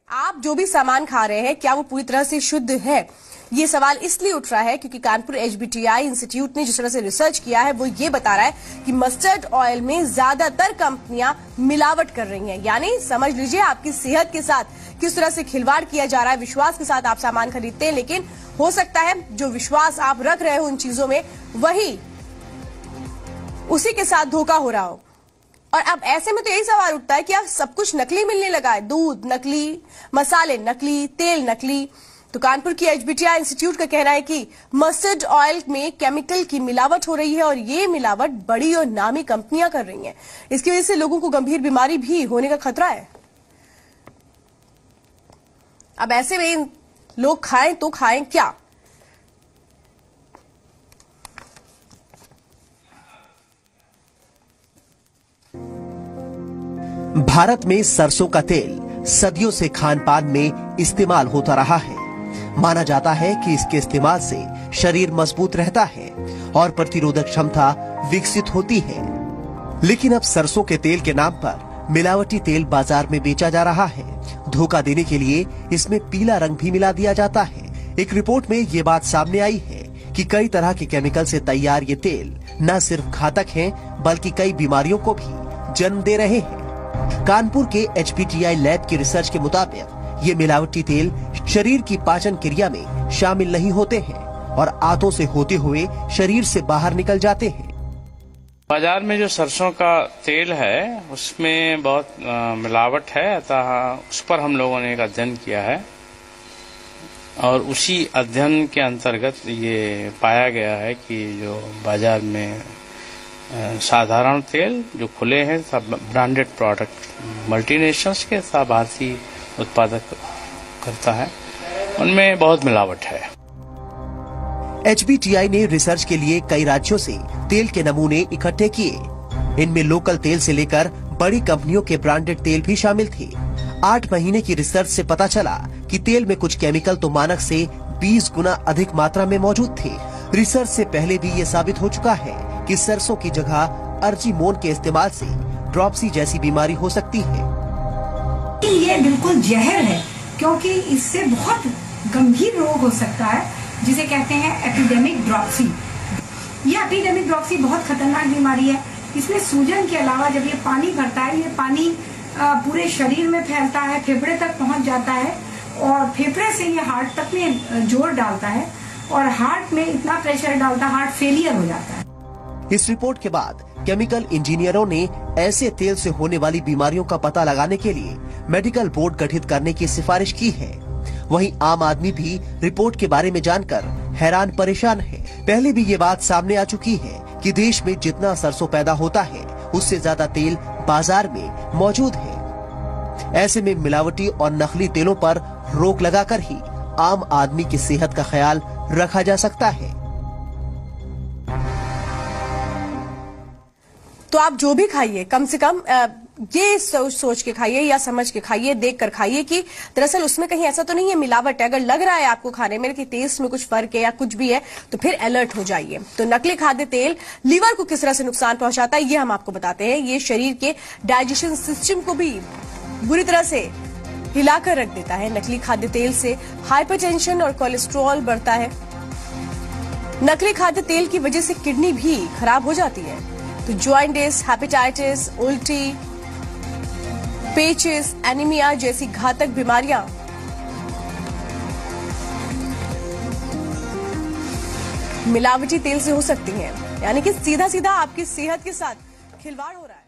आप जो भी सामान खा रहे हैं क्या वो पूरी तरह से शुद्ध है? ये सवाल इसलिए उठ रहा है क्योंकि कानपुर एचबीटीआई इंस्टीट्यूट ने जिस तरह से रिसर्च किया है वो ये बता रहा है कि मस्टर्ड ऑयल में ज्यादातर कंपनियां मिलावट कर रही हैं। यानी समझ लीजिए आपकी सेहत के साथ किस तरह से खिलवाड़ किया जा रहा है। विश्वास के साथ आप सामान खरीदते हैं, लेकिन हो सकता है जो विश्वास आप रख रहे हो उन चीजों में वही उसी के साथ धोखा हो रहा हो। और अब ऐसे में तो यही सवाल उठता है कि अब सब कुछ नकली मिलने लगा है। दूध नकली, मसाले नकली, तेल नकली। तो कानपुर की एचबीटीआई इंस्टीट्यूट का कहना है कि मस्टर्ड ऑयल में केमिकल की मिलावट हो रही है और ये मिलावट बड़ी और नामी कंपनियां कर रही हैं। इसकी वजह से लोगों को गंभीर बीमारी भी होने का खतरा है। अब ऐसे में लोग खाएं तो खाएं क्या? भारत में सरसों का तेल सदियों से खान पान में इस्तेमाल होता रहा है। माना जाता है कि इसके इस्तेमाल से शरीर मजबूत रहता है और प्रतिरोधक क्षमता विकसित होती है। लेकिन अब सरसों के तेल के नाम पर मिलावटी तेल बाजार में बेचा जा रहा है। धोखा देने के लिए इसमें पीला रंग भी मिला दिया जाता है। एक रिपोर्ट में ये बात सामने आई है कि कई तरह के केमिकल से तैयार ये तेल न सिर्फ घातक हैं, बल्कि कई बीमारियों को भी जन्म दे रहे हैं। कानपुर के एचबीटीआई लैब की रिसर्च के मुताबिक ये मिलावटी तेल शरीर की पाचन क्रिया में शामिल नहीं होते हैं और आंतों से होते हुए शरीर से बाहर निकल जाते हैं। बाजार में जो सरसों का तेल है उसमें बहुत मिलावट है, अतः उस पर हम लोगों ने एक अध्ययन किया है और उसी अध्ययन के अंतर्गत ये पाया गया है कि जो बाजार में साधारण तेल जो खुले हैं सब ब्रांडेड प्रोडक्ट मल्टीनेशनल्स के सब भारतीय उत्पादक करता है, उनमें बहुत मिलावट है। एचबीटीआई ने रिसर्च के लिए कई राज्यों से तेल के नमूने इकट्ठे किए। इनमें लोकल तेल से लेकर बड़ी कंपनियों के ब्रांडेड तेल भी शामिल थे। 8 महीने की रिसर्च से पता चला कि तेल में कुछ केमिकल तो मानक से 20 गुना अधिक मात्रा में मौजूद थे। रिसर्च से पहले भी ये साबित हो चुका है कि सरसों की जगह अर्जिमोन के इस्तेमाल से ड्रॉपसी जैसी बीमारी हो सकती है। ये बिल्कुल जहर है क्योंकि इससे बहुत गंभीर रोग हो सकता है जिसे कहते हैं एपिडेमिक ड्रॉपसी। ये एपिडेमिक ड्रॉपसी बहुत खतरनाक बीमारी है। इसमें सूजन के अलावा जब ये पानी भरता है, ये पानी पूरे शरीर में फैलता है, फेफड़े तक पहुंच जाता है और फेफड़े से ये हार्ट तक में जोर डालता है और हार्ट में इतना प्रेशर डालता है, हार्ट फेलियर हो जाता है। इस रिपोर्ट के बाद केमिकल इंजीनियरों ने ऐसे तेल से होने वाली बीमारियों का पता लगाने के लिए मेडिकल बोर्ड गठित करने की सिफारिश की है। वहीं आम आदमी भी रिपोर्ट के बारे में जानकर हैरान परेशान है। पहले भी ये बात सामने आ चुकी है कि देश में जितना सरसों पैदा होता है उससे ज्यादा तेल बाजार में मौजूद है। ऐसे में मिलावटी और नकली तेलों पर रोक लगाकर ही आम आदमी की सेहत का ख्याल रखा जा सकता है। तो आप जो भी खाइए कम से कम ये सोच के खाइए या समझ के खाइए, देख कर खाइए कि दरअसल उसमें कहीं ऐसा तो नहीं है मिलावट है। अगर लग रहा है आपको खाने में कि टेस्ट में कुछ फर्क है या कुछ भी है तो फिर अलर्ट हो जाइए। तो नकली खाद्य तेल लीवर को किस तरह से नुकसान पहुंचाता है ये हम आपको बताते हैं। ये शरीर के डाइजेशन सिस्टम को भी बुरी तरह से हिलाकर रख देता है। नकली खाद्य तेल से हाइपरटेंशन और कोलेस्ट्रॉल बढ़ता है। नकली खाद्य तेल की वजह से किडनी भी खराब हो जाती है। तो जॉइंटिस, हेपेटाइटिस, उल्टी, पेचिस, एनीमिया जैसी घातक बीमारियां मिलावटी तेल से हो सकती हैं। यानी कि सीधा सीधा आपकी सेहत के साथ खिलवाड़ हो रहा है।